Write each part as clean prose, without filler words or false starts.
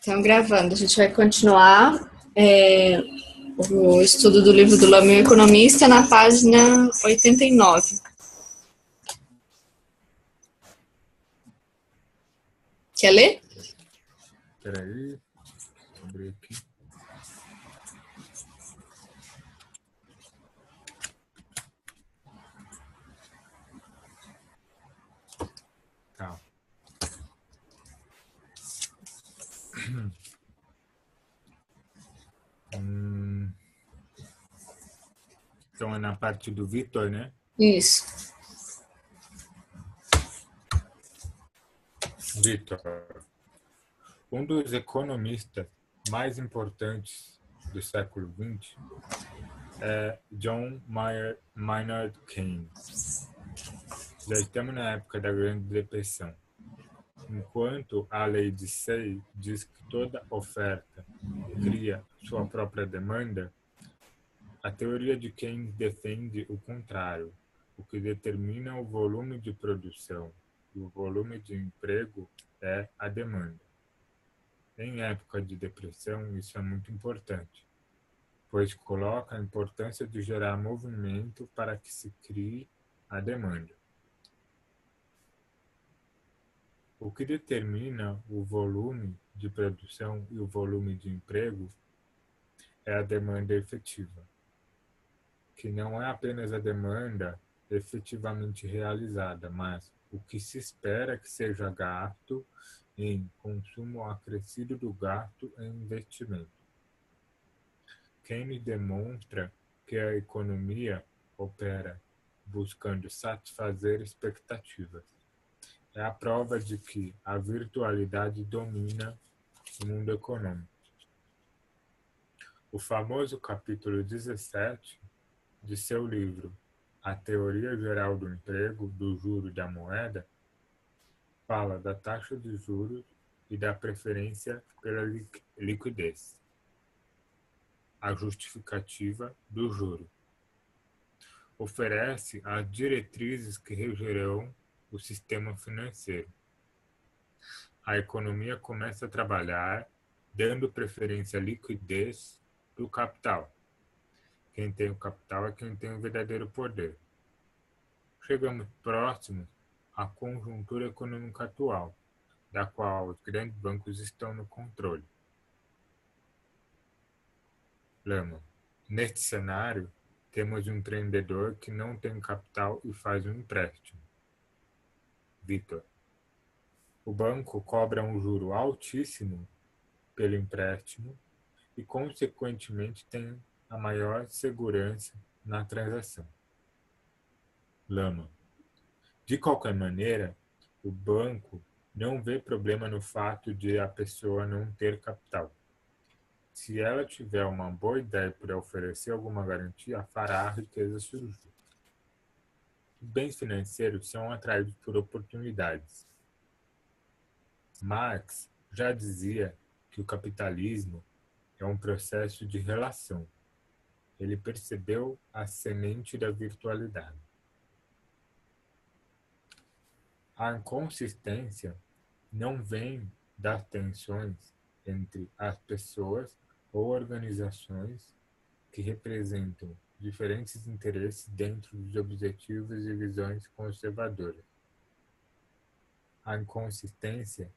Então, gravando, a gente vai continuar o estudo do livro do Lama, o Economista, na página 89. Quer ler? Espera aí, vou abrir aqui. Tá. Então é na parte do Vitor, né? Isso. Vitor, um dos economistas mais importantes do século XX é John Maynard Keynes. Já estamos na época da Grande Depressão. Enquanto a lei de Say diz que toda oferta cria sua própria demanda, a teoria de Keynes defende o contrário. O que determina o volume de produção e o volume de emprego é a demanda. Em época de depressão, isso é muito importante, pois coloca a importância de gerar movimento para que se crie a demanda. O que determina o volume de produção e o volume de emprego é a demanda efetiva, que não é apenas a demanda efetivamente realizada, mas o que se espera que seja gasto em consumo acrescido do gasto em investimento. Keynes demonstra que a economia opera buscando satisfazer expectativas. É a prova de que a virtualidade domina o mundo econômico. O famoso capítulo 17 de seu livro A Teoria Geral do Emprego, do Juro e da Moeda fala da taxa de juros e da preferência pela liquidez. A justificativa do juro. Oferece as diretrizes que regerão o sistema financeiro. A economia começa a trabalhar dando preferência à liquidez do capital. Quem tem o capital é quem tem o verdadeiro poder. Chegamos próximos à conjuntura econômica atual, da qual os grandes bancos estão no controle. Lama, neste cenário, temos um empreendedor que não tem capital e faz um empréstimo. Vitor, o banco cobra um juro altíssimo pelo empréstimo e, consequentemente, tem a maior segurança na transação. Lama, de qualquer maneira, o banco não vê problema no fato de a pessoa não ter capital. Se ela tiver uma boa ideia para oferecer alguma garantia, fará a riqueza surgir. Os bens financeiros são atraídos por oportunidades. Marx já dizia que o capitalismo é um processo de relação. Ele percebeu a semente da virtualidade. A inconsistência não vem das tensões entre as pessoas ou organizações que representam diferentes interesses dentro dos objetivos e visões conservadoras. A inconsistência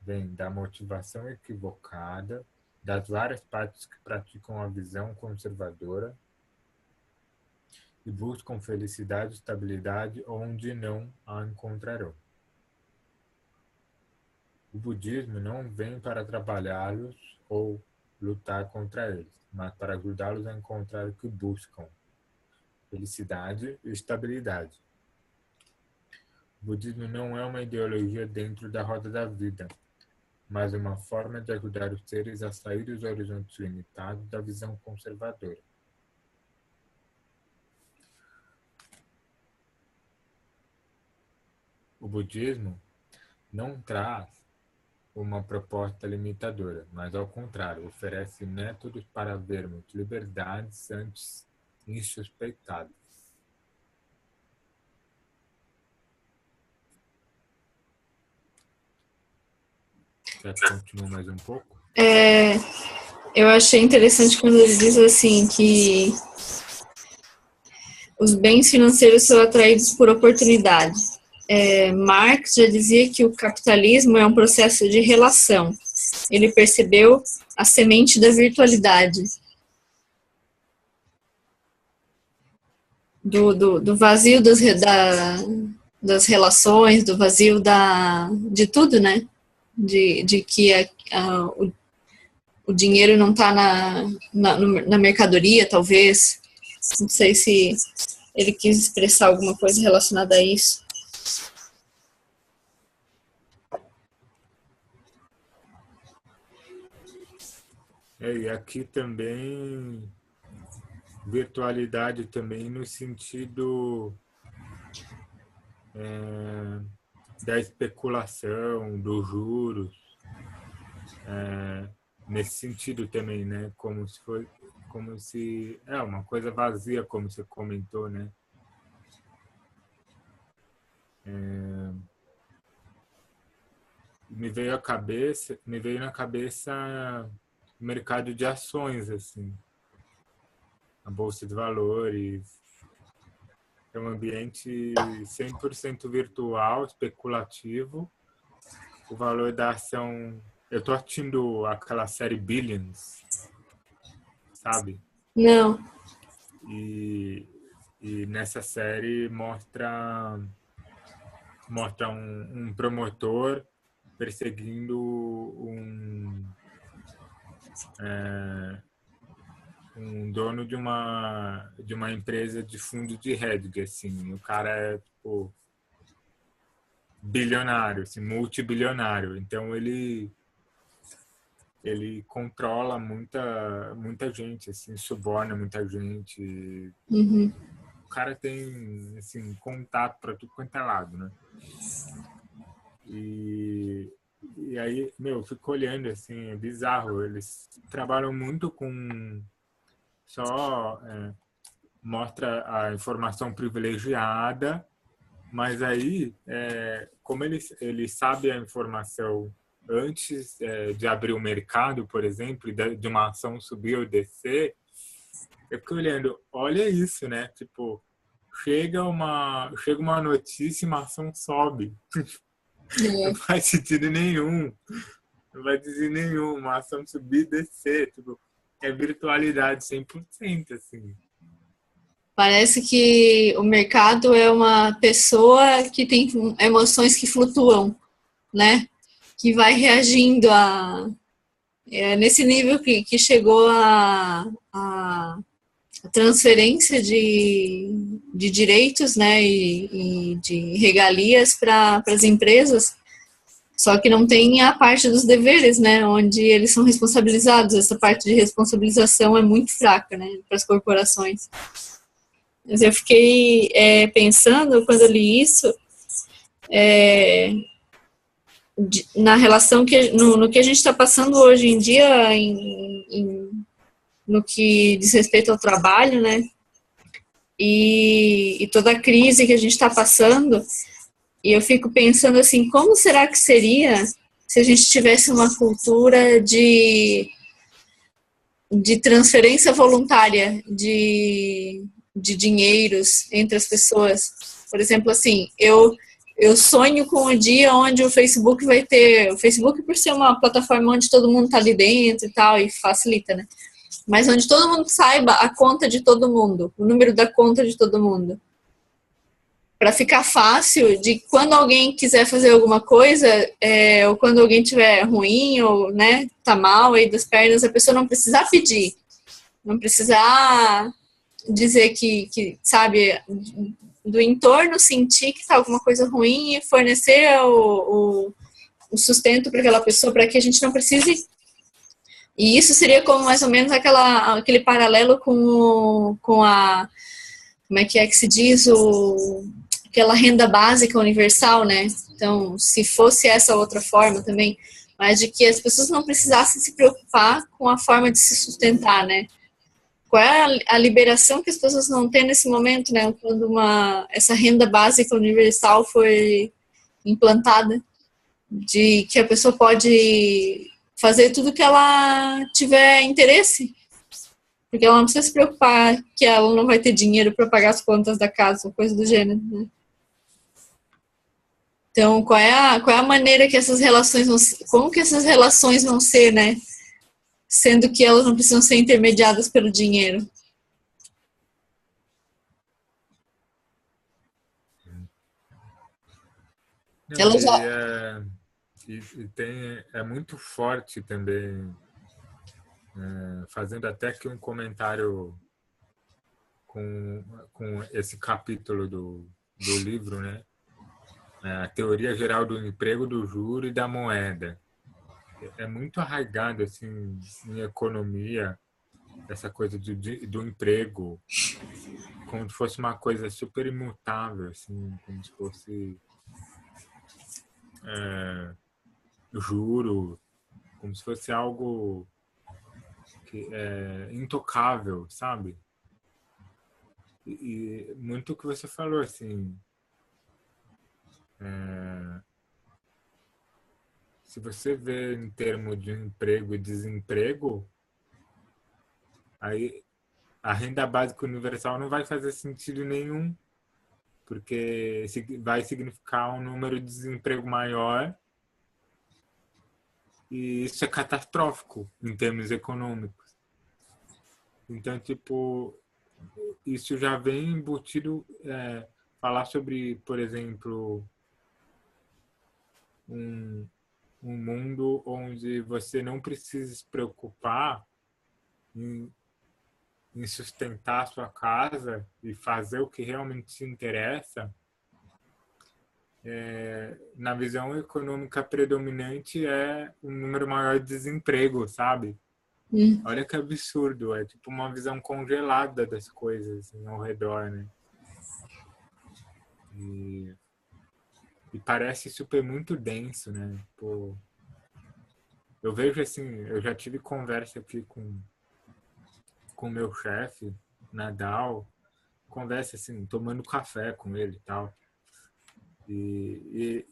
vem da motivação equivocada das várias partes que praticam a visão conservadora e buscam felicidade e estabilidade onde não a encontrarão. O budismo não vem para trabalhá-los ou lutar contra eles, mas para ajudá-los a encontrar o que buscam: felicidade e estabilidade. O budismo não é uma ideologia dentro da roda da vida, mas uma forma de ajudar os seres a sair dos horizontes limitados da visão conservadora. O budismo não traz uma proposta limitadora, mas ao contrário, oferece métodos para vermos liberdades antes insuspeitadas. Quer que continue mais um pouco? Eu achei interessante quando ele diz assim que os bens financeiros são atraídos por oportunidade. Marx já dizia que o capitalismo é um processo de relação. Ele percebeu a semente da virtualidade, do vazio das relações, do vazio de tudo, né? De que o dinheiro não está na mercadoria, talvez. Não sei se ele quis expressar alguma coisa relacionada a isso. E aqui também, virtualidade também no sentido da especulação, dos juros, nesse sentido também, né? Como se uma coisa vazia, como você comentou, né? Me veio na cabeça o mercado de ações, assim, a bolsa de valores. É um ambiente 100% virtual, especulativo. O valor da ação... Eu tô assistindo aquela série Billions, sabe? Não. E nessa série mostra um promotor perseguindo um dono de uma empresa de fundo de hedge, assim. O cara é, tipo, bilionário, assim, multibilionário. Então ele controla muita gente, assim, suborna muita gente. Uhum. O cara tem, assim, contato para tudo quanto é lado, né? E aí, eu fico olhando, assim, é bizarro. Eles trabalham muito com só mostra a informação privilegiada, mas aí, como ele sabe a informação antes de abrir o mercado, por exemplo, de uma ação subir ou descer, eu fico olhando, olha isso, né? Tipo, chega uma notícia e uma ação sobe. Não faz sentido nenhum. Não vai dizer nenhum. Uma ação subir e descer. Tipo, é virtualidade 100%, assim. Parece que o mercado é uma pessoa que tem emoções que flutuam, né? Que vai reagindo nesse nível que chegou a transferência de direitos, né, e de regalias para as empresas, só que não tem a parte dos deveres, né, onde eles são responsabilizados. Essa parte de responsabilização é muito fraca, né, para as corporações. Mas eu fiquei pensando, quando eu li isso, na relação no que a gente está passando hoje em dia no que diz respeito ao trabalho, né? E toda a crise que a gente está passando. E eu fico pensando assim, como será que seria se a gente tivesse uma cultura de transferência voluntária de dinheiros entre as pessoas? Por exemplo, assim, eu sonho com o dia onde o Facebook vai ter... O Facebook, por ser uma plataforma onde todo mundo está ali dentro e tal, e facilita, né? Mas onde todo mundo saiba a conta de todo mundo, o número da conta de todo mundo. Para ficar fácil de quando alguém quiser fazer alguma coisa, ou quando alguém tiver ruim, ou, né, tá mal aí das pernas, a pessoa não precisar pedir. Não precisar dizer que sabe, do entorno sentir que tá alguma coisa ruim e fornecer o sustento para aquela pessoa, para que a gente não precise. E isso seria como mais ou menos aquele paralelo com a... Como é que se diz? Aquela renda básica universal, né? Então, se fosse essa outra forma também, mas de que as pessoas não precisassem se preocupar com a forma de se sustentar, né? Qual é a liberação que as pessoas não têm nesse momento, né? Quando essa renda básica universal foi implantada, de que a pessoa pode fazer tudo que ela tiver interesse. Porque ela não precisa se preocupar que ela não vai ter dinheiro para pagar as contas da casa, coisa do gênero, né? Então, qual é a maneira que essas relações vão, como que essas relações vão ser, né? Sendo que elas não precisam ser intermediadas pelo dinheiro. Não, Ela já... é muito forte também, fazendo até que um comentário com esse capítulo do livro, né? A teoria geral do emprego, do juro e da moeda. É muito arraigado assim, em economia, essa coisa do emprego, como se fosse uma coisa super imutável, assim, como se fosse juro, como se fosse algo que é intocável, sabe? E muito o que você falou, assim, se você vê em termos de emprego e desemprego, aí a renda básica universal não vai fazer sentido nenhum, porque vai significar um número de desemprego maior e isso é catastrófico em termos econômicos. Então, tipo, isso já vem embutido, falar sobre, por exemplo, um mundo onde você não precisa se preocupar em sustentar a sua casa e fazer o que realmente te interessa, na visão econômica predominante é um número maior de desemprego, sabe? Olha que absurdo, é tipo uma visão congelada das coisas assim, ao redor, né? E parece super muito denso, né? Pô, eu vejo assim, eu já tive conversa aqui com o meu chefe, Nadal, conversa assim, tomando café com ele e tal. E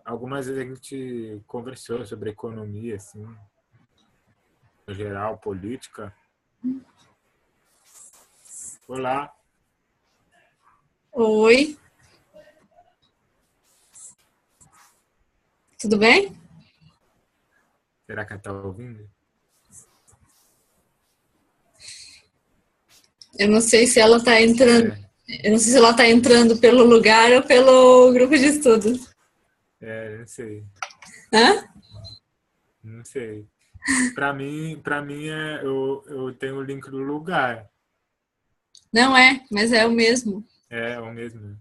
algumas vezes a gente conversou sobre economia, assim, no geral, política. Olá. Oi. Tudo bem? Será que ela está ouvindo? Eu não sei se ela está entrando. Eu não sei se ela está entrando pelo lugar ou pelo grupo de estudos. Não sei. Hã? Não sei. Para mim eu tenho o link do lugar. Não é, mas é o mesmo. É o mesmo.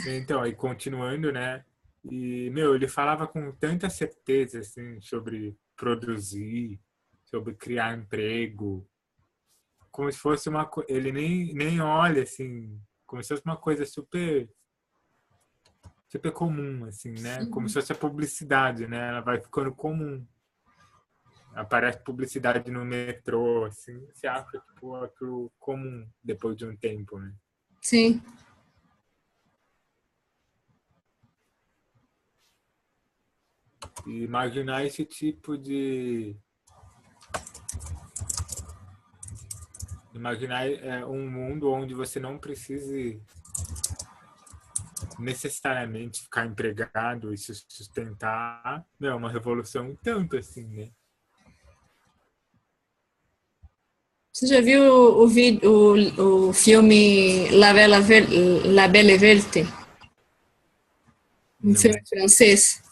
Então, aí continuando, né? E, ele falava com tanta certeza, assim, sobre produzir, sobre criar emprego, como se fosse uma coisa... Ele nem olha, assim, como se fosse uma coisa super comum, assim, né? Como se fosse a publicidade, né? Ela vai ficando comum. Aparece publicidade no metrô, assim, você acha, tipo, aquilo comum depois de um tempo, né? Sim. E imaginar esse tipo de... Imaginar um mundo onde você não precise necessariamente ficar empregado e se sustentar, não é uma revolução tanto assim, né? Você já viu o filme La Belle et Verte? Um filme Não. francês?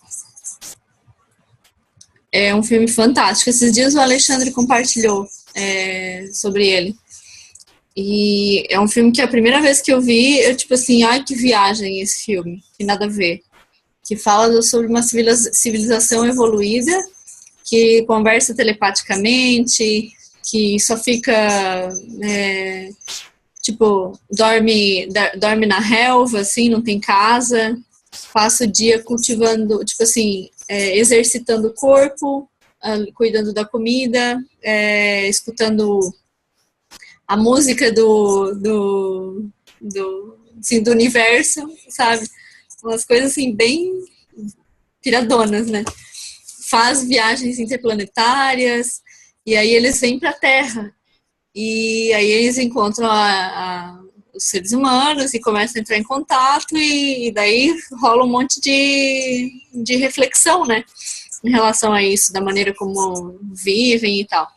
É um filme fantástico. Esses dias o Alexandre compartilhou sobre ele. E é um filme que a primeira vez que eu vi, eu tipo assim, ai que viagem esse filme, que nada a ver. Que fala sobre uma civilização evoluída, que conversa telepaticamente, que só fica, tipo, dorme na relva, assim, não tem casa, passa o dia cultivando, tipo assim, exercitando o corpo, cuidando da comida, escutando a música assim, do universo, sabe? Umas coisas assim bem piradonas, né? Faz viagens interplanetárias, e aí eles vêm para a Terra. E aí eles encontram os seres humanos e começam a entrar em contato, e daí rola um monte de reflexão, né? Em relação a isso, da maneira como vivem e tal.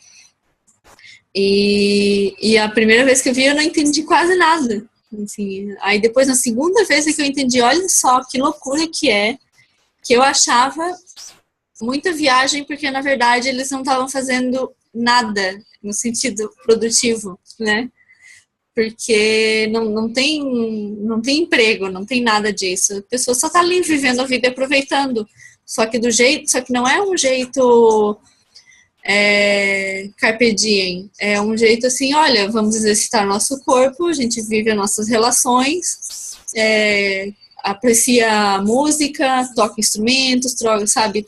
E a primeira vez que eu vi, eu não entendi quase nada. Assim, aí depois, na segunda vez, é que eu entendi, olha só que loucura que é, que eu achava muita viagem, porque na verdade eles não estavam fazendo nada no sentido produtivo, né? Porque não tem emprego, não tem nada disso. A pessoa só está ali vivendo a vida e aproveitando. Só que não é um jeito carpe diem. É um jeito assim, olha, vamos exercitar nosso corpo, a gente vive as nossas relações, aprecia a música, toca instrumentos, sabe,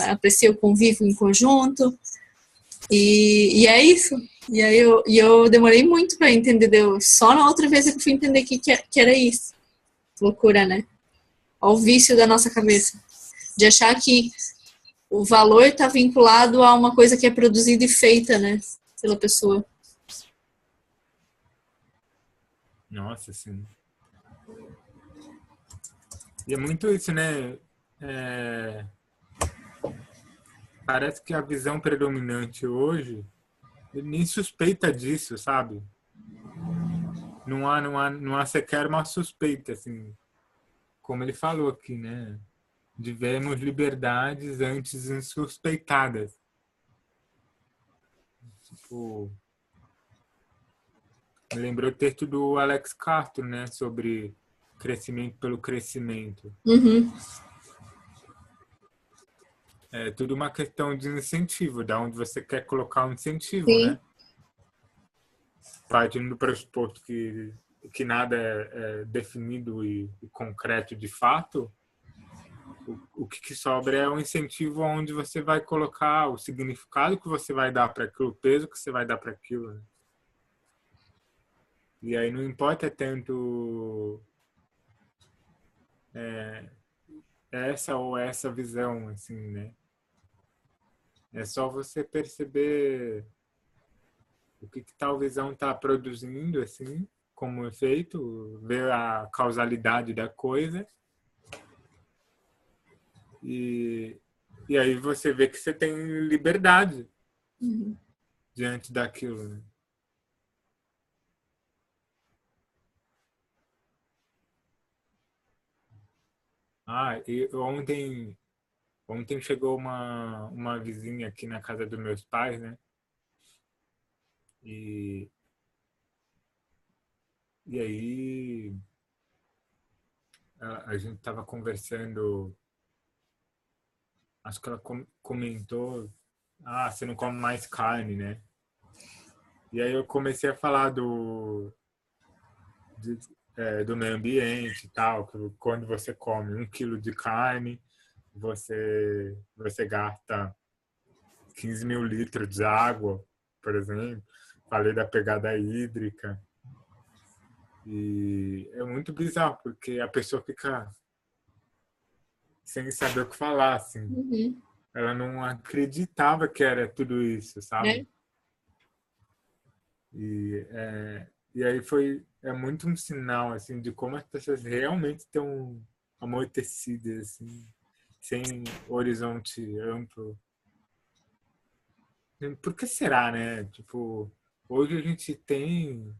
aprecia o convívio em conjunto. E é isso. E aí eu demorei muito para entender. Só na outra vez que eu fui entender que era isso. Loucura, né? Olha o vício da nossa cabeça. De achar que o valor está vinculado a uma coisa que é produzida e feita, né? Pela pessoa. Nossa, sim. E é muito isso, né? Parece que a visão predominante hoje nem suspeita disso, sabe? Não há sequer uma suspeita, assim, como ele falou aqui, né? Tivemos liberdades antes insuspeitadas. Tipo, me lembrou o texto do Alex Castro, né? Sobre crescimento pelo crescimento. Uhum. É tudo uma questão de incentivo, de onde você quer colocar um incentivo, Sim. né? Partindo do pressuposto que nada é definido e concreto de fato, o que sobra é um incentivo onde você vai colocar o significado que você vai dar para aquilo, o peso que você vai dar para aquilo. Né? E aí não importa tanto essa ou essa visão, assim, né? É só você perceber o que tal visão está produzindo, assim, como efeito, ver a causalidade da coisa. E aí você vê que você tem liberdade diante daquilo. Né? E ontem chegou uma vizinha aqui na casa dos meus pais, né? E aí a gente estava conversando, acho que ela comentou, você não come mais carne, né? E aí eu comecei a falar do meio ambiente e tal, que quando você come 1 quilo de carne, você gasta 15 mil litros de água, por exemplo. Falei da pegada hídrica. E é muito bizarro, porque a pessoa fica sem saber o que falar, assim. Uhum. Ela não acreditava que era tudo isso, sabe? E aí é muito um sinal, assim, de como as pessoas realmente estão amortecidas, assim, sem horizonte amplo. Por que será, né? Tipo, hoje a gente tem...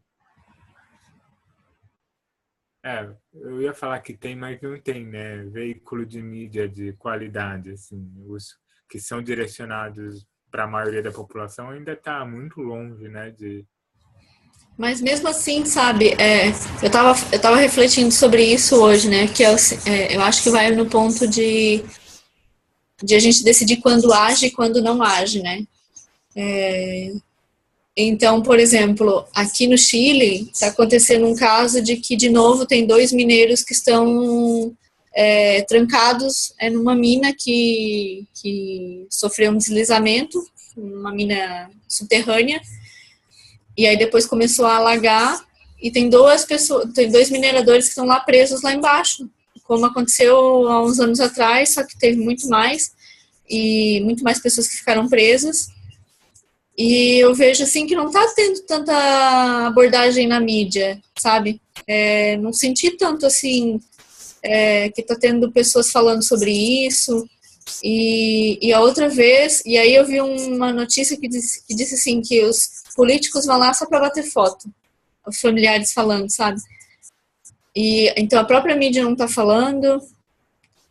eu ia falar que tem, mas não tem, né? Veículo de mídia de qualidade, assim, os que são direcionados para a maioria da população ainda está muito longe, né? Mas mesmo assim, sabe, eu tava refletindo sobre isso hoje, né? Que eu acho que vai no ponto de a gente decidir quando age e quando não age, né? Então, por exemplo, aqui no Chile está acontecendo um caso de que, de novo, tem 2 mineiros que estão trancados numa mina que sofreu um deslizamento, uma mina subterrânea, e aí depois começou a alagar, e tem 2 mineradores que estão lá presos lá embaixo, como aconteceu há uns anos atrás, só que teve muito mais, e muito mais pessoas que ficaram presas. E eu vejo assim que não está tendo tanta abordagem na mídia, sabe? Não senti tanto assim que está tendo pessoas falando sobre isso. E a outra vez, e aí eu vi uma notícia que disse assim que os políticos vão lá só para bater foto, os familiares falando, sabe? E então a própria mídia não está falando.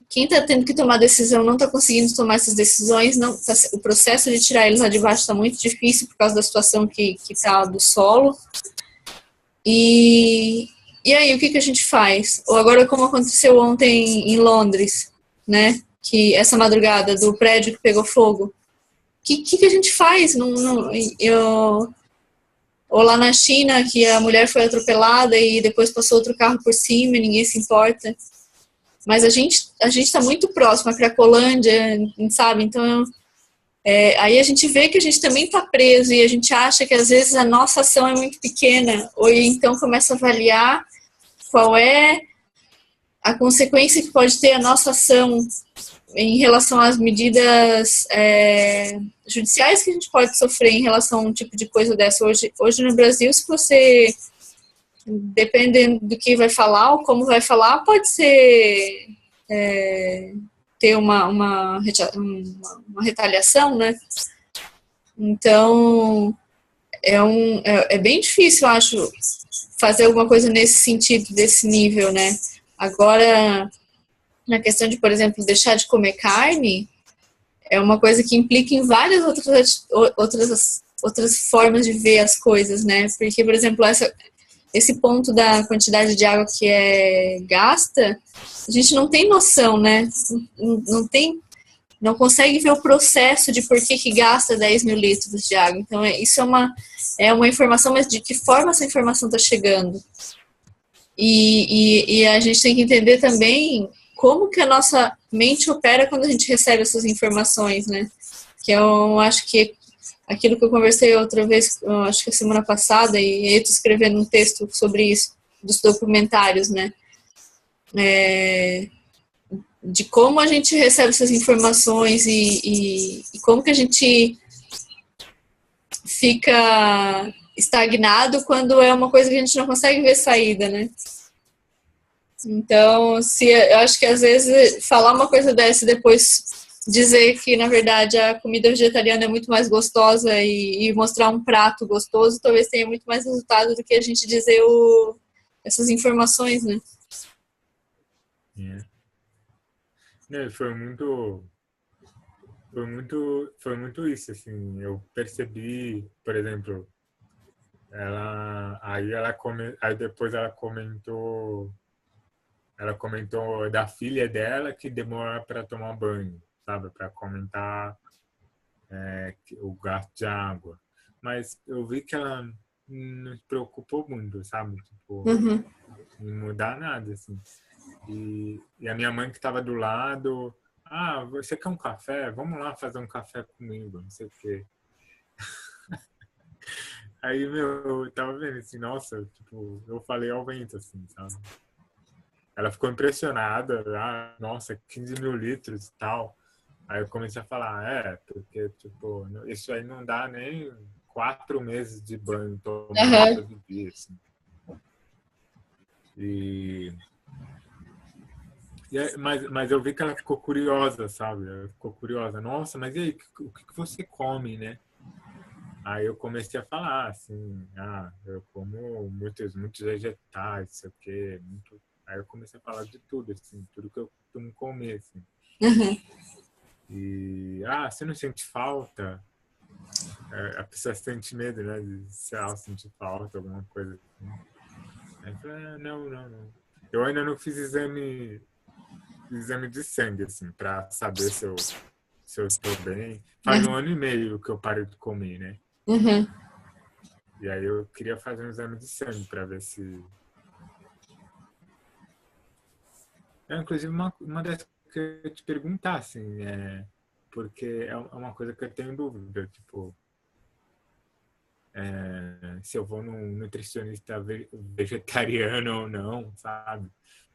Quem está tendo que tomar decisão não está conseguindo tomar essas decisões, não, o processo de tirar eles lá de baixo está muito difícil por causa da situação que está do solo. E aí, o que a gente faz? Ou agora, como aconteceu ontem em Londres, né? Que essa madrugada do prédio que pegou fogo. O que a gente faz? Ou lá na China, que a mulher foi atropelada e depois passou outro carro por cima e ninguém se importa. Mas a gente está muito próximo à Cracolândia, sabe? Então, aí a gente vê que a gente também está preso e a gente acha que às vezes a nossa ação é muito pequena, ou então começa a avaliar qual é a consequência que pode ter a nossa ação em relação às medidas judiciais que a gente pode sofrer em relação a um tipo de coisa dessa. Hoje no Brasil, se você, dependendo do que vai falar ou como vai falar, pode ser ter uma retaliação, né? Então, é bem difícil, eu acho, fazer alguma coisa nesse sentido, desse nível, né? Agora, na questão de, por exemplo, deixar de comer carne, é uma coisa que implica em várias outras formas de ver as coisas, né? Porque, por exemplo, esse ponto da quantidade de água que é gasta, a gente não tem noção, né? Não consegue ver o processo de por que gasta 10 mil litros de água. Então, isso é uma informação, mas de que forma essa informação está chegando? E a gente tem que entender também como que a nossa mente opera quando a gente recebe essas informações, né? Que eu acho que aquilo que eu conversei outra vez, acho que a semana passada, e eu estou escrevendo um texto sobre isso, dos documentários, né? De como a gente recebe essas informações e como que a gente fica estagnado quando é uma coisa que a gente não consegue ver saída, né? Então, eu acho que às vezes falar uma coisa dessa e depois dizer que, na verdade, a comida vegetariana é muito mais gostosa e mostrar um prato gostoso, talvez tenha muito mais resultado do que a gente dizer essas informações, né? Foi muito isso, assim, eu percebi, por exemplo, aí depois ela comentou da filha dela que demora para tomar banho, sabe, para comentar o gasto de água, mas eu vi que ela não se preocupou muito, sabe, tipo, em mudar nada, assim. E a minha mãe que estava do lado, você quer um café? Vamos lá fazer um café comigo, não sei o quê. Aí, eu tava vendo assim, nossa, tipo, eu falei ao vento, assim, sabe? Ela ficou impressionada, nossa, 15 mil litros e tal. Aí eu comecei a falar, porque, tipo, isso aí não dá nem 4 meses de banho tomando todo dia, assim. Mas eu vi que ela ficou curiosa, sabe? Ela ficou curiosa. Nossa, mas e aí, o que você come, né? Aí eu comecei a falar, assim, eu como muitos vegetais, sei o quê. Aí eu comecei a falar de tudo, assim, tudo que eu costumo comer, assim. E, você não sente falta? A pessoa sente medo, né, de sentir falta, alguma coisa assim. Aí eu falei, não. Eu ainda não fiz exame de sangue, assim, pra saber se eu estou bem. Faz 1 ano e meio que eu paro de comer, né? E aí eu queria fazer um exame de sangue para ver se... inclusive, uma das que eu ia te perguntar, assim, porque é uma coisa que eu tenho dúvida, tipo, se eu vou num nutricionista vegetariano ou não, sabe?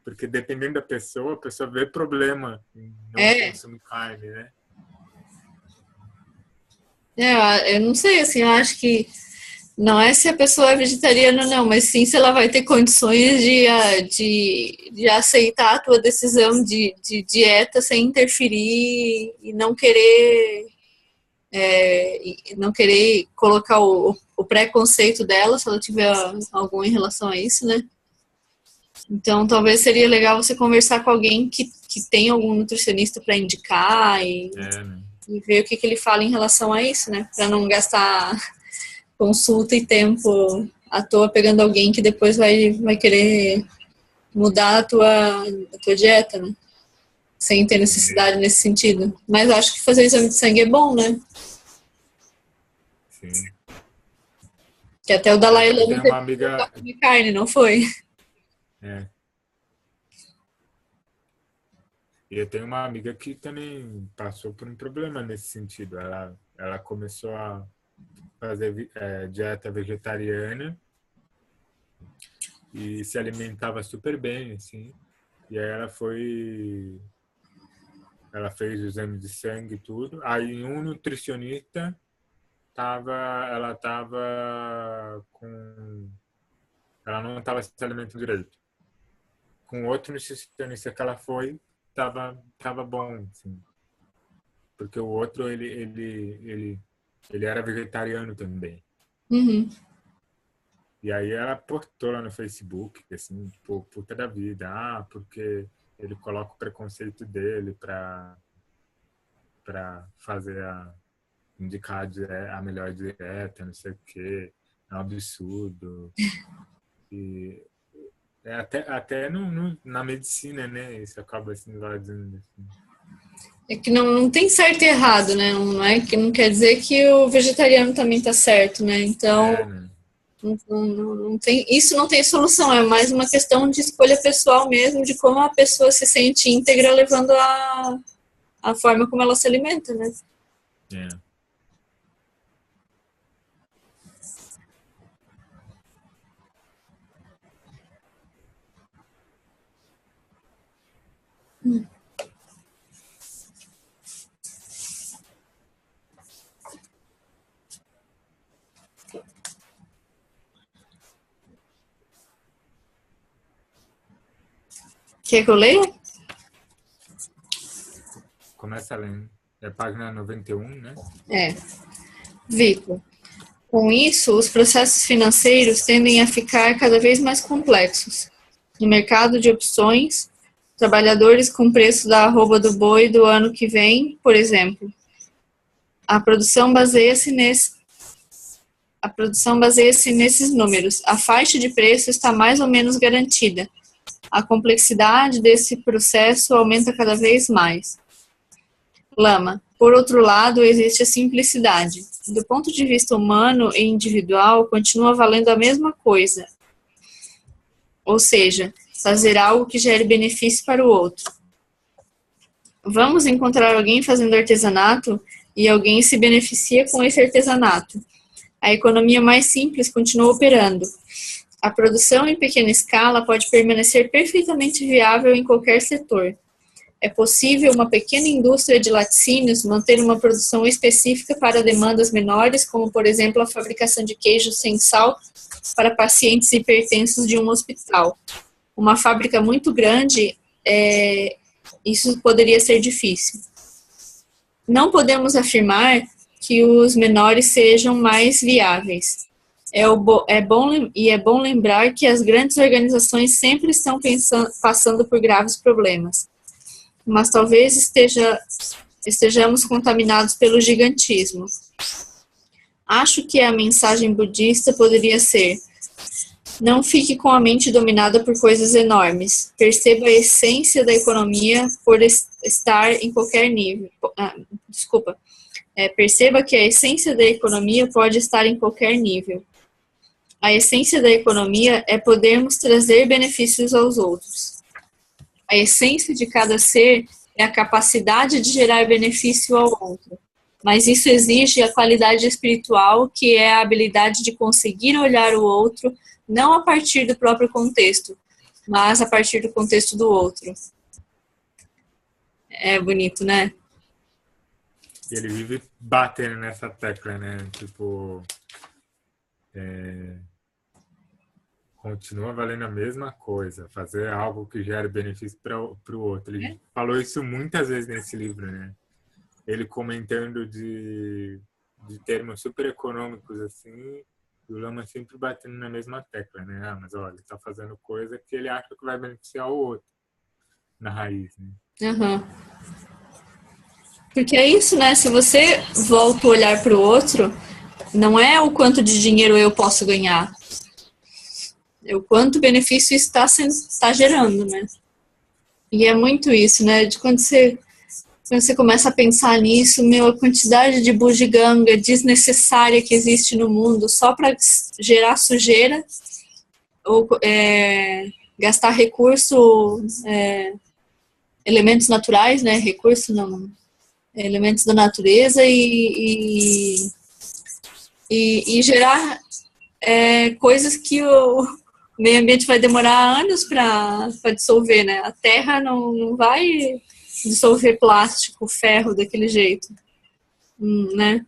Porque dependendo da pessoa, a pessoa vê problema em não consumir carne, né? Eu não sei, assim, eu acho que não é se a pessoa é vegetariana, não, mas sim se ela vai ter condições de aceitar a tua decisão de dieta sem interferir e não querer colocar o preconceito dela, se ela tiver algum em relação a isso, né? Então, talvez seria legal você conversar com alguém que tem algum nutricionista para indicar e ver o que ele fala em relação a isso, né? Para não gastar consulta e tempo à toa pegando alguém que depois vai querer mudar a tua dieta, né? Sem ter necessidade nesse sentido. Mas acho que fazer exame de sangue é bom, né? Sim. Que até o Dalai Lama teve uma amiga de carne, não foi? E eu tenho uma amiga que também passou por um problema nesse sentido. Ela começou a fazer dieta vegetariana e se alimentava super bem, assim. E aí ela fez o exame de sangue e tudo. Aí um nutricionista ela não estava se alimentando direito. Com outro nutricionista que ela foi, tava bom, assim. Porque o outro ele era vegetariano também. Uhum. E aí ela postou lá no Facebook, assim, tipo, puta da vida, porque ele coloca o preconceito dele para fazer indicar a melhor dieta, não sei o quê, é um absurdo. E até na medicina, né, isso acaba se invadindo. Assim. É que não tem certo e errado, né? Não é que não quer dizer que o vegetariano também tá certo, né? Então, né? não tem, isso não tem solução, é mais uma questão de escolha pessoal mesmo, de como a pessoa se sente íntegra levando a forma como ela se alimenta, né? Quer que eu leia? Começa lendo. É página 91, né? Vitor. Com isso, os processos financeiros tendem a ficar cada vez mais complexos. No mercado de opções, trabalhadores com preço da arroba do boi do ano que vem, por exemplo. A produção baseia-se nesses números. A faixa de preço está mais ou menos garantida. A complexidade desse processo aumenta cada vez mais. Lama. Por outro lado, existe a simplicidade. Do ponto de vista humano e individual, continua valendo a mesma coisa. Ou seja, fazer algo que gere benefício para o outro. Vamos encontrar alguém fazendo artesanato e alguém se beneficia com esse artesanato. A economia mais simples continua operando. A produção em pequena escala pode permanecer perfeitamente viável em qualquer setor. É possível uma pequena indústria de laticínios manter uma produção específica para demandas menores, como, por exemplo, a fabricação de queijo sem sal para pacientes hipertensos de um hospital. Uma fábrica muito grande, isso poderia ser difícil. Não podemos afirmar que os menores sejam mais viáveis. É bom lembrar que as grandes organizações sempre estão passando por graves problemas. Mas talvez estejamos contaminados pelo gigantismo. Acho que a mensagem budista poderia ser: não fique com a mente dominada por coisas enormes. Perceba a essência da economia por estar em qualquer nível. Perceba que a essência da economia pode estar em qualquer nível. A essência da economia é podermos trazer benefícios aos outros. A essência de cada ser é a capacidade de gerar benefício ao outro. Mas isso exige a qualidade espiritual, que é a habilidade de conseguir olhar o outro não a partir do próprio contexto, mas a partir do contexto do outro. É bonito, né? E ele vive batendo nessa tecla, né? Tipo, continua valendo a mesma coisa, fazer algo que gere benefício para o outro. Ele falou isso muitas vezes nesse livro, né? Ele comentando de termos super econômicos assim, e o Lama sempre batendo na mesma tecla, né? Ah, mas olha, ele está fazendo coisa que ele acha que vai beneficiar o outro na raiz, né? Uhum. Porque é isso, né? Se você volta o olhar para o outro, não é o quanto de dinheiro eu posso ganhar, é o quanto benefício está gerando, né? E é muito isso, né? De quando você começa a pensar nisso, meu, a quantidade de bugiganga desnecessária que existe no mundo só para gerar sujeira ou gastar recurso, elementos naturais, né? Recurso não, elementos da natureza e gerar coisas que o meio ambiente vai demorar anos para dissolver, né? A terra não vai dissolver plástico, ferro daquele jeito, né?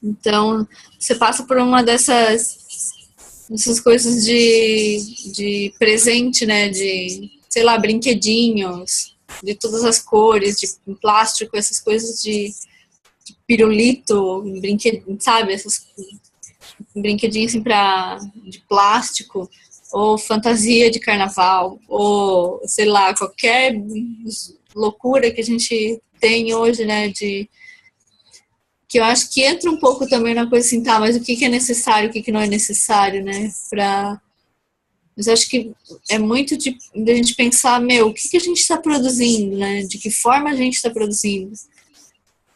Então, você passa por uma dessas coisas de presente, né? De, sei lá, brinquedinhos de todas as cores, de plástico, essas coisas de pirulito, sabe? Essas brinquedinhos assim de plástico, ou fantasia de carnaval, ou sei lá, qualquer loucura que a gente tem hoje, né? Que eu acho que entra um pouco também na coisa assim, tá, mas o que é necessário, o que não é necessário, né? Mas acho que é muito de a gente pensar, meu, o que a gente está produzindo, né? De que forma a gente está produzindo?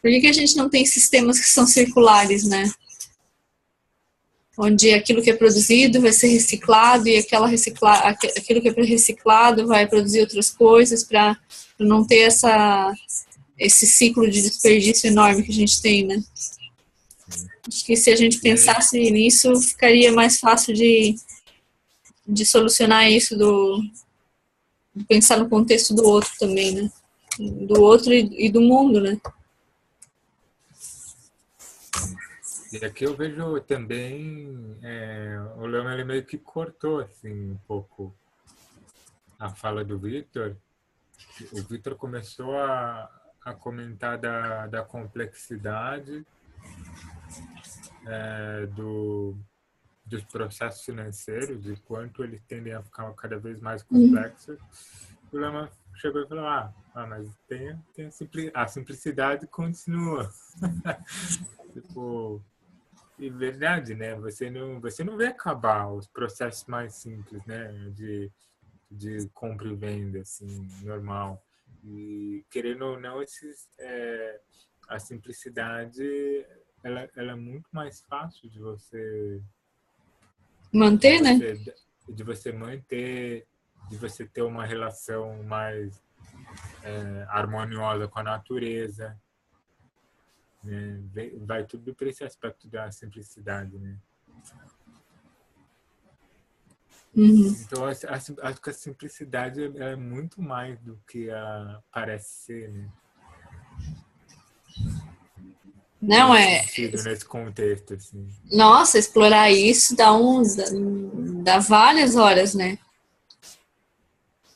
Por que a gente não tem sistemas que são circulares, né? Onde aquilo que é produzido vai ser reciclado e aquilo que é reciclado vai produzir outras coisas para não ter esse ciclo de desperdício enorme que a gente tem, né? Acho que se a gente pensasse nisso, ficaria mais fácil de solucionar isso, de pensar no contexto do outro também, né? Do outro e do mundo, né? E aqui eu vejo também o Lama, ele meio que cortou assim um pouco a fala do Victor. O Victor começou a comentar da complexidade dos processos financeiros e quanto eles tendem a ficar cada vez mais complexos. O Lama chegou e falou, mas a simplicidade continua. Tipo, e verdade, né? Você não vê acabar os processos mais simples, né? De compra e venda, assim, normal. E, querendo ou não, a simplicidade, ela é muito mais fácil de você manter, né? De você manter, de você ter uma relação mais harmoniosa com a natureza. Né? Vai tudo para esse aspecto da simplicidade, né? Uhum. Então, acho que a simplicidade é muito mais do que parece ser, né? Não nesse contexto, assim. Nossa, explorar isso dá várias horas, né?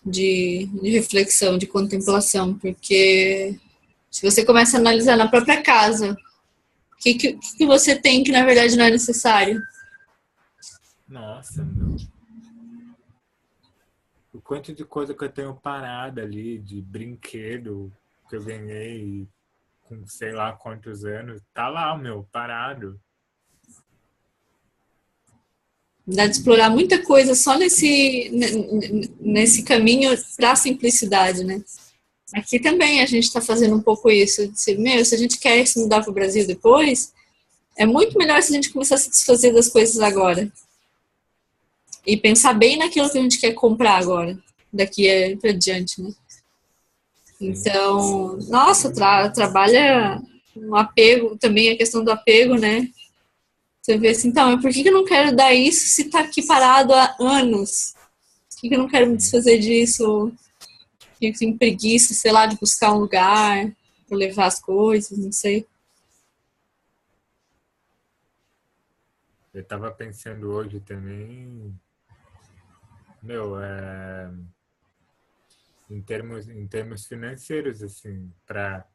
De reflexão, de contemplação, porque se você começa a analisar na própria casa, o que você tem que na verdade não é necessário? Nossa, meu. O quanto de coisa que eu tenho parada ali, de brinquedo que eu ganhei com sei lá quantos anos, tá lá, meu, parado. Dá de explorar muita coisa só nesse caminho para a simplicidade, né? Aqui também a gente está fazendo um pouco isso. Se a gente quer se mudar para o Brasil depois, é muito melhor se a gente começar a se desfazer das coisas agora. E pensar bem naquilo que a gente quer comprar agora, daqui para diante, né? Então, nossa, trabalha um apego, também a questão do apego, né? Você vê assim, então, por que eu não quero dar isso se está aqui parado há anos? que eu não quero me desfazer disso? Eu tenho preguiça, sei lá, de buscar um lugar para levar as coisas, não sei. Eu tava pensando hoje também, meu, em termos financeiros, assim, para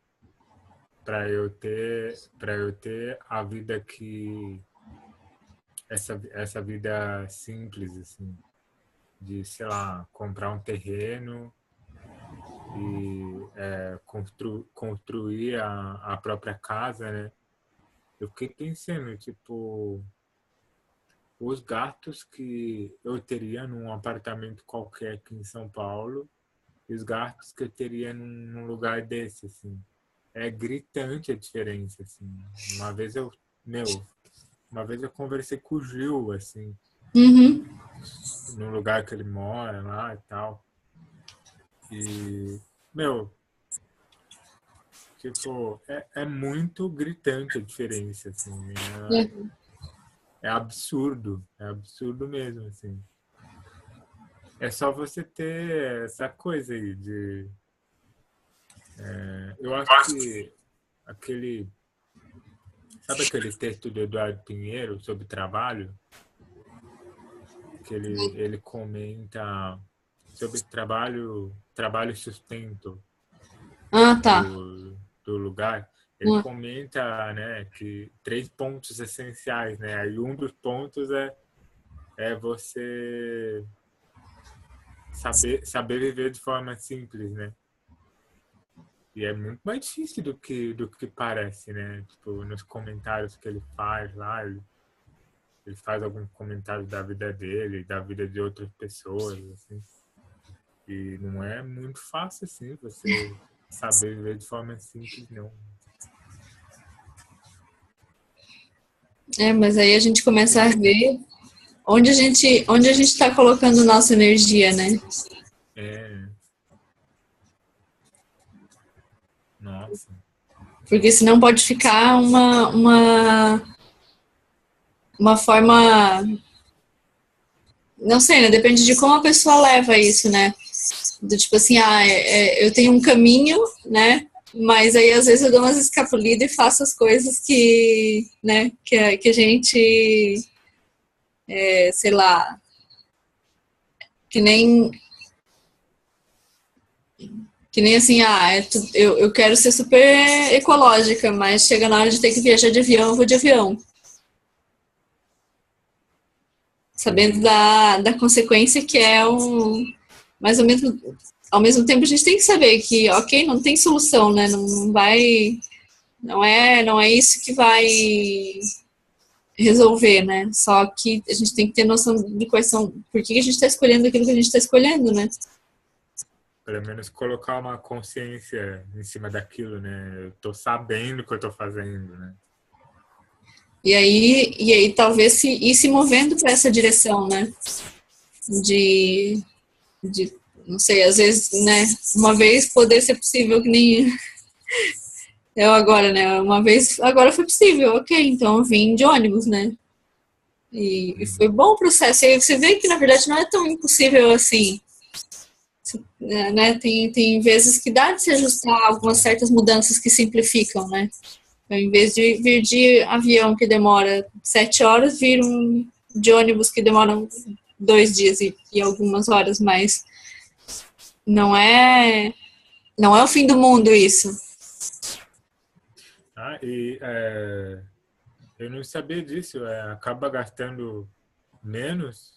eu ter a vida que essa vida simples, assim, de, sei lá, comprar um terreno e construir a própria casa, né? Eu fiquei pensando, tipo, os gastos que eu teria num apartamento qualquer aqui em São Paulo e os gastos que eu teria num lugar desse, assim. É gritante a diferença, assim. Uma vez eu, meu, uma vez eu conversei com o Gil, assim, Uhum. no lugar que ele mora lá e tal. E, meu, tipo, é muito gritante a diferença, assim. É absurdo mesmo, assim. É só você ter essa coisa aí de... eu acho que aquele... Sabe aquele texto do Eduardo Pinheiro sobre trabalho? Que ele comenta sobre trabalho e sustento Ah, tá. do lugar. Ele comenta, né, que 3 pontos essenciais, né? Aí um dos pontos é você saber viver de forma simples, né? E é muito mais difícil do que parece, né? Tipo, nos comentários que ele faz lá, ele faz algum comentário da vida dele, da vida de outras pessoas, assim. E não é muito fácil, assim, você saber viver de forma simples, não. Mas aí a gente começa a ver onde a gente está colocando nossa energia, né? É, nossa. Porque senão pode ficar uma forma, não sei, né? Depende de como a pessoa leva isso, né? Do tipo assim, eu tenho um caminho, né? Mas aí às vezes eu dou umas escapulidas e faço as coisas que, né, que a gente, sei lá, que nem assim, eu quero ser super ecológica, mas chega na hora de ter que viajar de avião, eu vou de avião. Sabendo da consequência que é mais ou menos, ao mesmo tempo a gente tem que saber que, ok, não tem solução, né? Não vai, não é isso que vai resolver, né? Só que a gente tem que ter noção de quais são, por que a gente está escolhendo aquilo que a gente está escolhendo, né? Pelo menos colocar uma consciência em cima daquilo, né? Eu tô sabendo o que eu tô fazendo, né? E aí talvez ir se movendo para essa direção, né? De, não sei, às vezes, né? Uma vez poder ser possível que nem eu agora, né? Uma vez, agora foi possível, ok, então eu vim de ônibus, né? E foi bom o processo. E aí você vê que, na verdade, não é tão impossível assim. Né? Tem vezes que dá de se ajustar a algumas certas mudanças que simplificam, né? Então, em vez de vir de avião que demora 7 horas, vir de ônibus que demora 2 dias e algumas horas, mas não é o fim do mundo isso. Eu não sabia disso. Acaba gastando menos,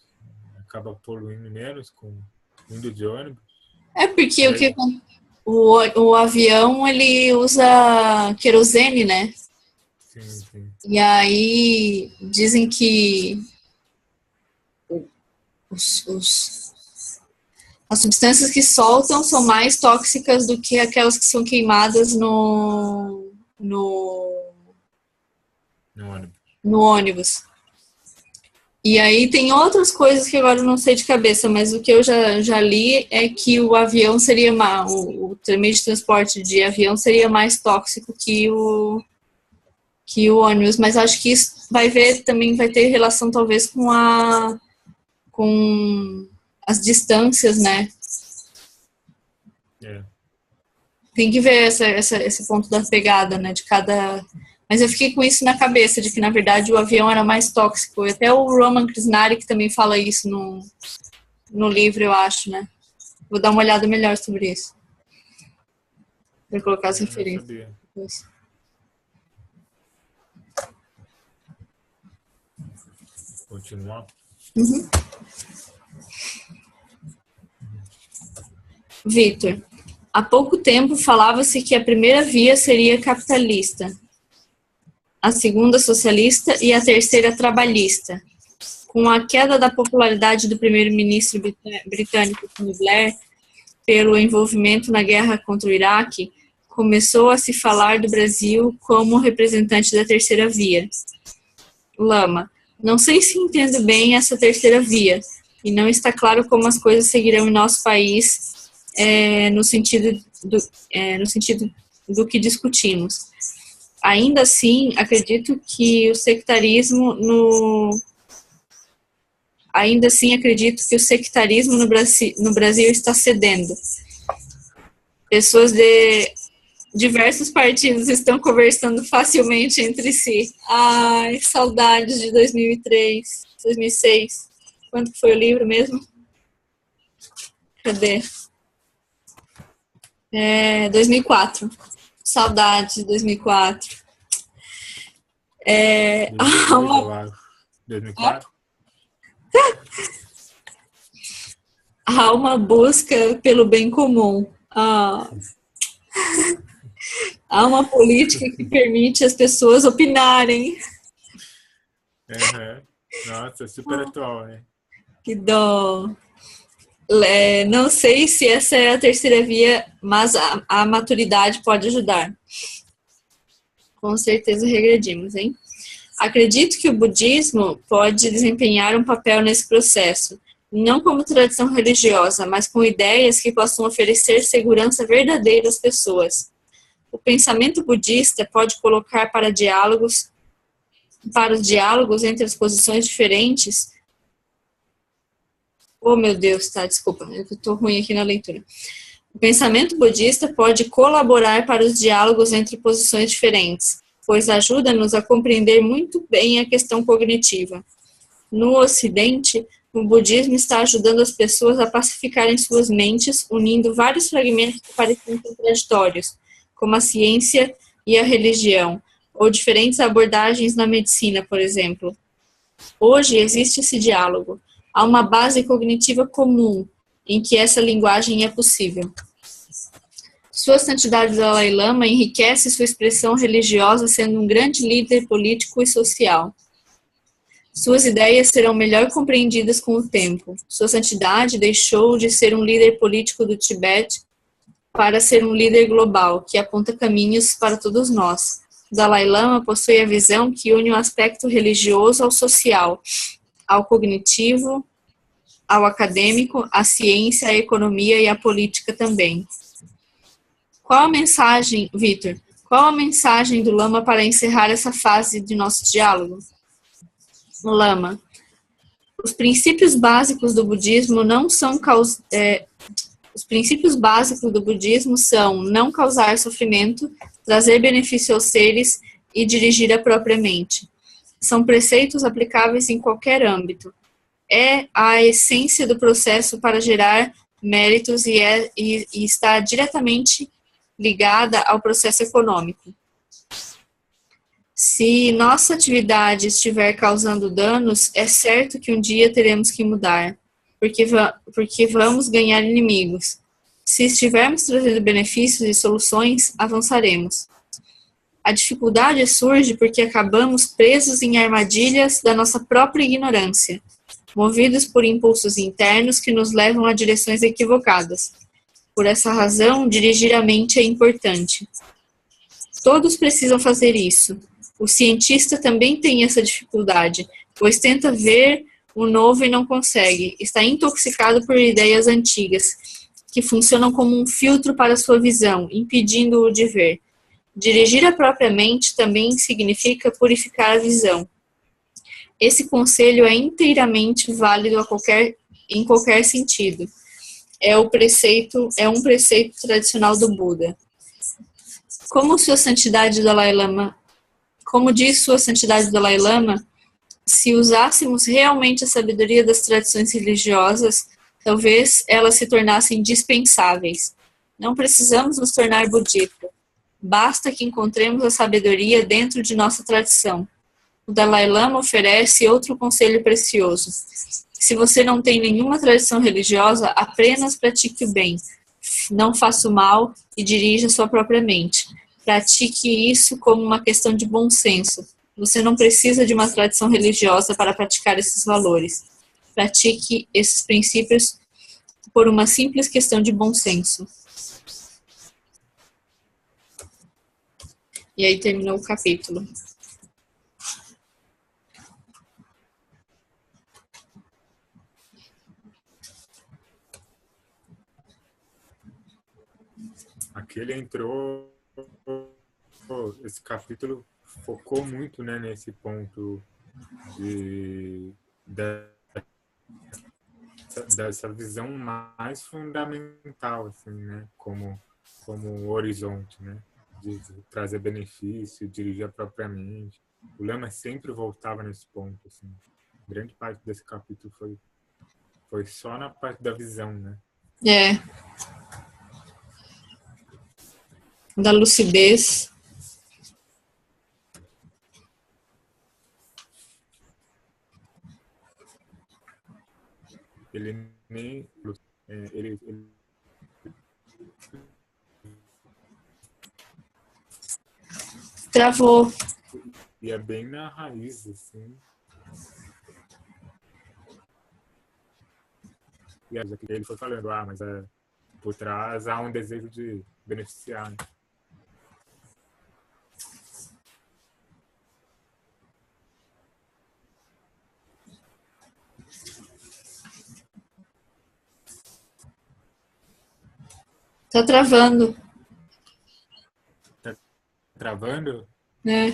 acaba poluindo menos com indo de ônibus. É porque o avião ele usa querosene, né? Sim, sim. E aí dizem que os as substâncias que soltam são mais tóxicas do que aquelas que são queimadas no ônibus. E aí tem outras coisas que agora eu não sei de cabeça, mas o que eu já li é que o avião seria o meio de transporte de avião seria mais tóxico que o ônibus, mas acho que isso também vai ter relação talvez com as distâncias, né? É. Tem que ver esse ponto da pegada, né, de cada... Mas eu fiquei com isso na cabeça, de que, na verdade, o avião era mais tóxico. Até o Roman Krishnari, que também fala isso no livro, eu acho, né? Vou dar uma olhada melhor sobre isso. Vou colocar as referências. Continuar? Uhum. Vitor, há pouco tempo falava-se que a primeira via seria capitalista, a segunda socialista e a terceira trabalhista. Com a queda da popularidade do primeiro-ministro britânico Tony Blair pelo envolvimento na guerra contra o Iraque, começou a se falar do Brasil como representante da terceira via. Lama, não sei se entendo bem essa terceira via, e não está claro como as coisas seguirão em nosso país no sentido do que discutimos. Ainda assim, acredito que o sectarismo no Brasil está cedendo. Pessoas de diversos partidos estão conversando facilmente entre si. Ai, saudades de 2003, 2006. Quanto que foi o livro mesmo? Cadê? 2004. Saudades de 2004. 2004? Há uma busca pelo bem comum. Há uma política que permite as pessoas opinarem. Uhum. Nossa, super atual, né? Que dó. Não sei se essa é a terceira via, mas a maturidade pode ajudar. Com certeza regredimos, hein? Acredito que o budismo pode desempenhar um papel nesse processo, não como tradição religiosa, mas com ideias que possam oferecer segurança verdadeira às pessoas. O pensamento budista pode colocar para os diálogos entre as posições diferentes. Oh, meu Deus, tá, desculpa, eu tô ruim aqui na leitura. O pensamento budista pode colaborar para os diálogos entre posições diferentes, pois ajuda-nos a compreender muito bem a questão cognitiva. No Ocidente, o budismo está ajudando as pessoas a pacificarem suas mentes, unindo vários fragmentos que pareciam contraditórios, como a ciência e a religião, ou diferentes abordagens na medicina, por exemplo. Hoje existe esse diálogo. Há uma base cognitiva comum em que essa linguagem é possível. Sua Santidade Dalai Lama enriquece sua expressão religiosa sendo um grande líder político e social. Suas ideias serão melhor compreendidas com o tempo. Sua Santidade deixou de ser um líder político do Tibete para ser um líder global, que aponta caminhos para todos nós. Dalai Lama possui a visão que une o aspecto religioso ao social, ao cognitivo, ao acadêmico, à ciência, à economia e à política também. Qual a mensagem, Vitor? Qual a mensagem do Lama para encerrar essa fase de nosso diálogo? Lama, os princípios básicos do budismo são não causar sofrimento, trazer benefício aos seres e dirigir a própria mente. São preceitos aplicáveis em qualquer âmbito. É a essência do processo para gerar méritos e está diretamente ligada ao processo econômico. Se nossa atividade estiver causando danos, é certo que um dia teremos que mudar, porque vamos ganhar inimigos. Se estivermos trazendo benefícios e soluções, avançaremos. A dificuldade surge porque acabamos presos em armadilhas da nossa própria ignorância, movidos por impulsos internos que nos levam a direções equivocadas. Por essa razão, dirigir a mente é importante. Todos precisam fazer isso. O cientista também tem essa dificuldade, pois tenta ver o novo e não consegue. Está intoxicado por ideias antigas, que funcionam como um filtro para sua visão, impedindo-o de ver. Dirigir a própria mente também significa purificar a visão. Esse conselho é inteiramente válido a qualquer em qualquer sentido. É um preceito tradicional do Buda. Como diz Sua Santidade Dalai Lama, se usássemos realmente a sabedoria das tradições religiosas, talvez elas se tornassem dispensáveis. Não precisamos nos tornar budista. Basta que encontremos a sabedoria dentro de nossa tradição. O Dalai Lama oferece outro conselho precioso. Se você não tem nenhuma tradição religiosa, apenas pratique o bem. Não faça o mal e dirija sua própria mente. Pratique isso como uma questão de bom senso. Você não precisa de uma tradição religiosa para praticar esses valores. Pratique esses princípios por uma simples questão de bom senso. E aí terminou o capítulo. Aqui ele entrou, esse capítulo focou muito, né, nesse ponto dessa visão mais fundamental, assim, né, como horizonte, né, de trazer benefício, dirigir a própria mente. O Lama sempre voltava nesse ponto, assim. Grande parte desse capítulo foi só na parte da visão, né. Da lucidez. Ele nem... Ele Travou. E é bem na raiz, assim. E ele foi falando, mas por trás há um desejo de beneficiar, né? Tá travando. Tá travando? É.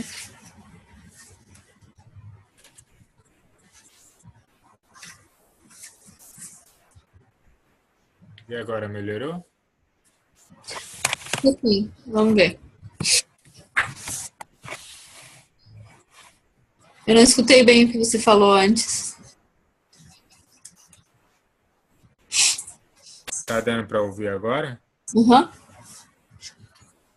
E agora, melhorou? Sim, vamos ver. Eu não escutei bem o que você falou antes. Tá dando para ouvir agora? Uhum.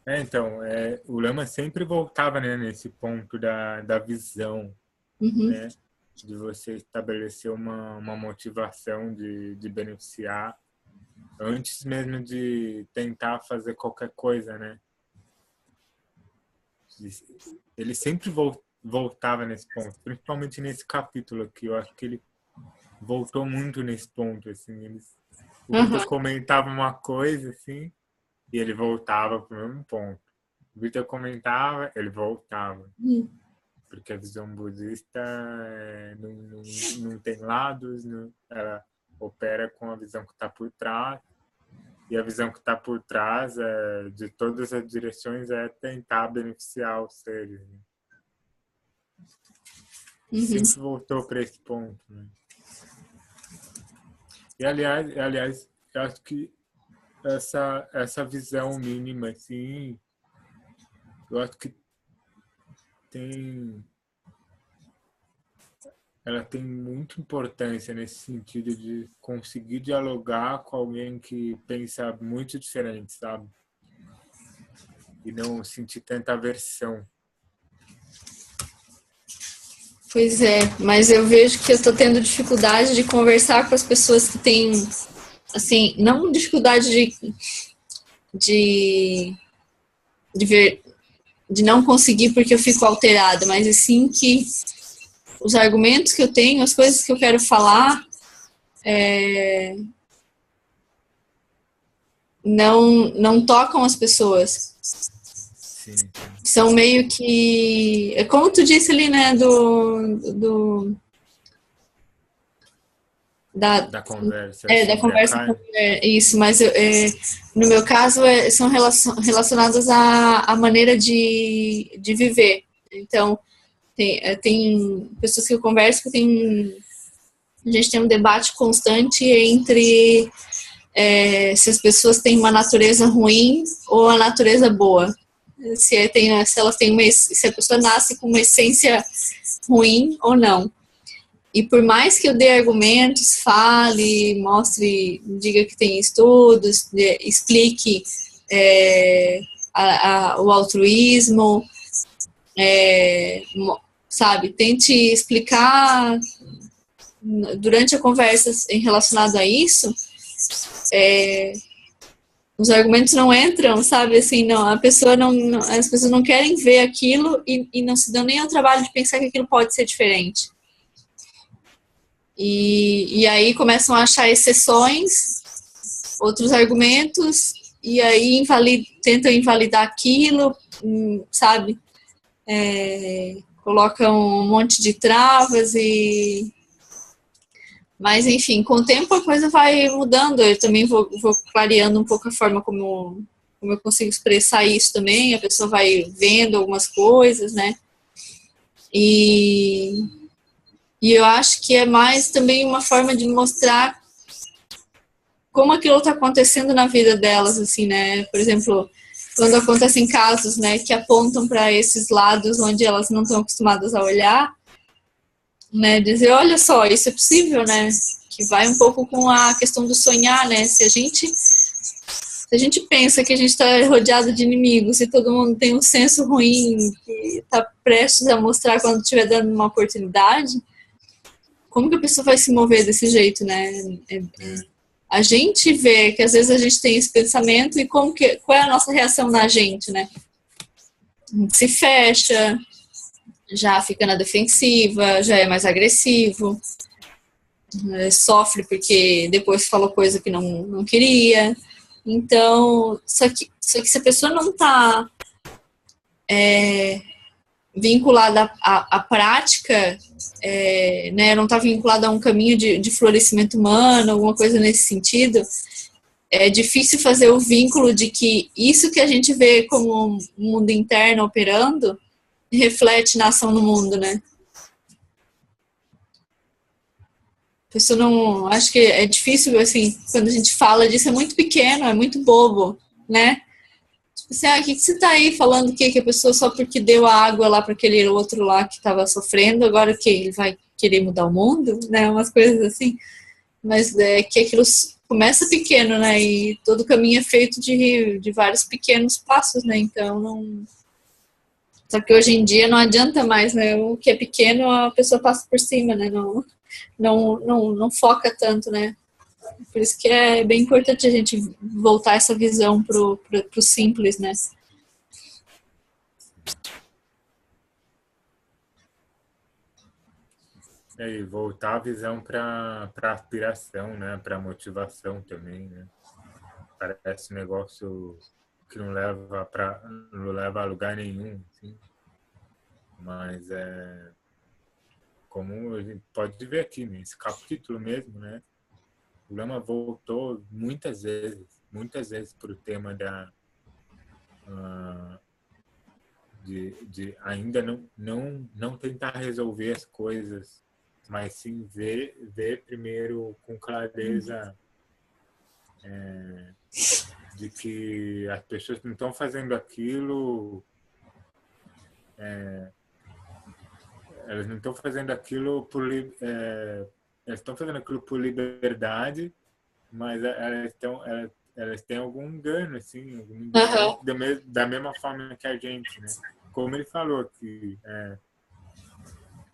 Então, o Lama sempre voltava, né, nesse ponto da visão, né, de você estabelecer uma motivação de beneficiar antes mesmo de tentar fazer qualquer coisa, né. Ele sempre voltava nesse ponto, principalmente nesse capítulo aqui. Eu acho que ele voltou muito nesse ponto, assim. O Vitor comentava uma coisa, assim, e ele voltava para o mesmo ponto. O Vitor comentava, ele voltava. Porque a visão budista não tem lados, ela opera com a visão que está por trás. E a visão que está por trás de todas as direções é tentar beneficiar os seres. Né? Sempre voltou para esse ponto. Né? E, aliás, eu acho que essa visão mínima, assim, eu acho que ela tem muita importância nesse sentido de conseguir dialogar com alguém que pensa muito diferente, sabe? E não sentir tanta aversão. Pois é, mas eu vejo que eu estou tendo dificuldade de conversar com as pessoas que têm, assim, não dificuldade de não conseguir porque eu fico alterada, mas assim que os argumentos que eu tenho, as coisas que eu quero falar, não tocam as pessoas. Sim. São meio que... É como tu disse ali, né? Da conversa. Da conversa com isso, mas no meu caso são relacionadas à maneira de viver. Então, tem pessoas que eu converso que têm A gente tem um debate constante entre se as pessoas têm uma natureza ruim ou a natureza boa. Se elas têm se a pessoa nasce com uma essência ruim ou não. E por mais que eu dê argumentos, fale, mostre, diga que tem estudos, explique o altruísmo, sabe, tente explicar durante a conversa em relacionado a isso, os argumentos não entram, sabe, assim, não, as pessoas não querem ver aquilo e não se dão nem ao trabalho de pensar que aquilo pode ser diferente. E aí começam a achar exceções, outros argumentos, e aí tentam invalidar aquilo, sabe? Colocam um monte de travas Mas, enfim, com o tempo a coisa vai mudando. Eu também vou clareando um pouco a forma como eu consigo expressar isso também. A pessoa vai vendo algumas coisas, né? E eu acho que é mais também uma forma de mostrar como aquilo está acontecendo na vida delas, assim, né? Por exemplo, quando acontecem casos, né, que apontam para esses lados onde elas não estão acostumadas a olhar, né? Dizer, olha só, isso é possível, né? Que vai um pouco com a questão do sonhar, né? Se a gente pensa que a gente está rodeado de inimigos e todo mundo tem um senso ruim que está prestes a mostrar quando estiver dando uma oportunidade, como que a pessoa vai se mover desse jeito, né? A gente vê que às vezes a gente tem esse pensamento e qual é a nossa reação na gente, né? A gente se fecha, já fica na defensiva, já é mais agressivo, sofre porque depois falou coisa que não queria. Então, só que se a pessoa não está vinculada à prática, né, não está vinculada a um caminho de florescimento humano, alguma coisa nesse sentido, é difícil fazer o vínculo de que isso que a gente vê como um mundo interno operando reflete na ação no mundo, né? A pessoa não... Acho que é difícil, assim, quando a gente fala disso, é muito pequeno, é muito bobo, né? Tipo assim, o que você tá aí falando que a pessoa só porque deu a água lá para aquele outro lá que estava sofrendo, agora que ele vai querer mudar o mundo, né? Umas coisas assim. Mas que aquilo começa pequeno, né? E todo caminho é feito de vários pequenos passos, né? Então, não... Só que hoje em dia não adianta mais, né? O que é pequeno, a pessoa passa por cima, né? Não foca tanto, né? Por isso que é bem importante a gente voltar essa visão pro simples, né? E voltar a visão para aspiração, né? Para motivação também, né? Parece um negócio que não leva a lugar nenhum, assim. Mas como a gente pode ver aqui nesse capítulo mesmo, né? O Lama voltou muitas vezes para o tema de ainda não tentar resolver as coisas, mas sim ver primeiro com clareza de que as pessoas não estão fazendo aquilo, elas não estão fazendo aquilo elas estão fazendo aquilo por liberdade, mas elas têm algum engano, assim, da mesma forma que a gente, né? Como ele falou que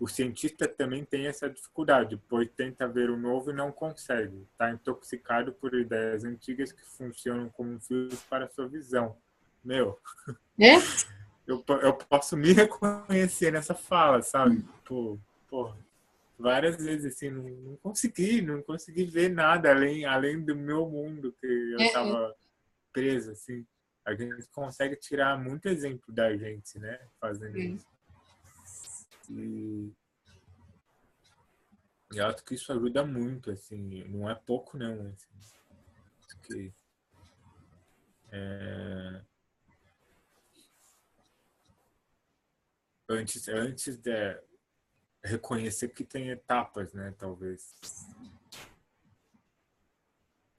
o cientista também tem essa dificuldade, pois tenta ver o novo e não consegue. Está intoxicado por ideias antigas que funcionam como fios para sua visão. Meu, eu posso me reconhecer nessa fala, sabe? Pô, várias vezes assim, não consegui ver nada além do meu mundo que eu estava preso, assim. A gente consegue tirar muito exemplo da gente, né? Fazendo isso. E eu acho que isso ajuda muito, assim, não é pouco não, assim. Acho que antes de reconhecer que tem etapas, né? Talvez.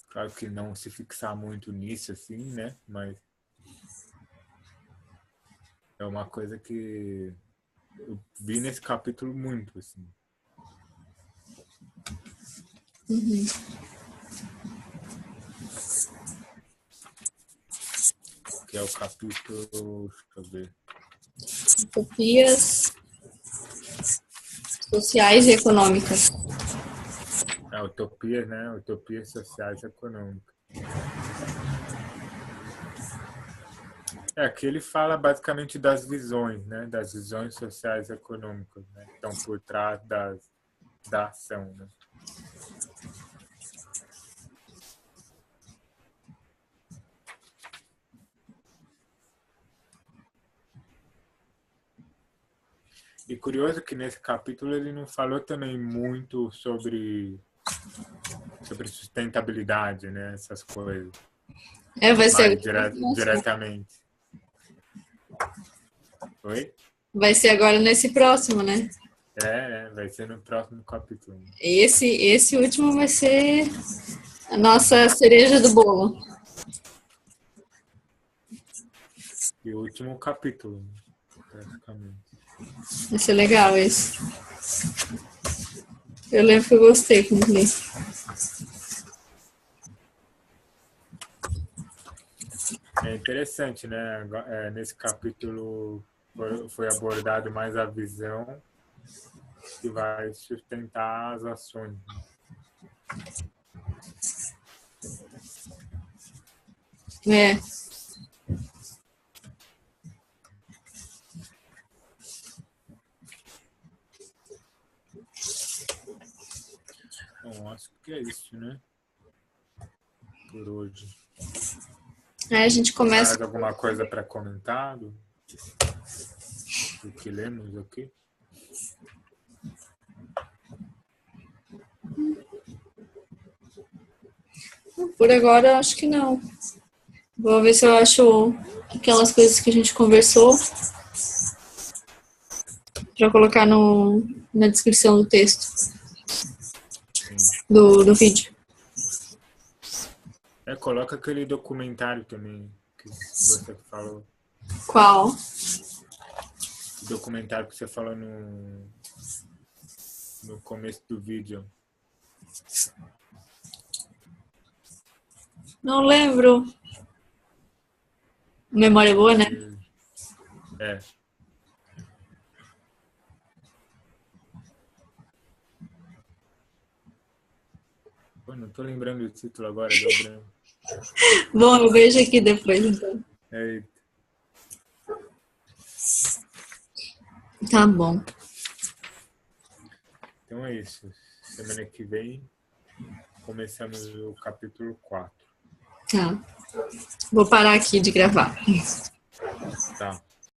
Claro que não se fixar muito nisso, assim, né? Mas é uma coisa que eu vi nesse capítulo muito, assim. Uhum. Que é o capítulo, deixa eu ver. Utopias sociais e econômicas. Utopias, né? Utopias sociais e econômicas. Aqui ele fala basicamente das visões, né? Das visões sociais e econômicas, né? Que estão por trás da ação, né? E curioso que nesse capítulo ele não falou também muito sobre sustentabilidade, né? Essas coisas. Vai ser Diretamente. Oi? Vai ser agora nesse próximo, né? Vai ser no próximo capítulo. Esse último vai ser a nossa cereja do bolo. E o último capítulo, praticamente. Vai ser legal esse. Eu lembro que eu gostei quando li. É interessante, né? Nesse capítulo foi abordado mais a visão que vai sustentar as ações. É. Bom, acho que é isso, né? Por hoje. Aí a gente começa. Mais alguma coisa para comentar do que lemos aqui? Por agora, acho que não. Vou ver se eu acho aquelas coisas que a gente conversou para colocar na descrição do texto do vídeo. Coloca aquele documentário também que você falou. Qual? O documentário que você falou no começo do vídeo. Não lembro. Memória boa, né? Pô, não tô lembrando o título agora, deu branco. Bom, eu vejo aqui depois, então. Tá bom. Então é isso. Semana que vem começamos o capítulo 4. Tá. Vou parar aqui de gravar.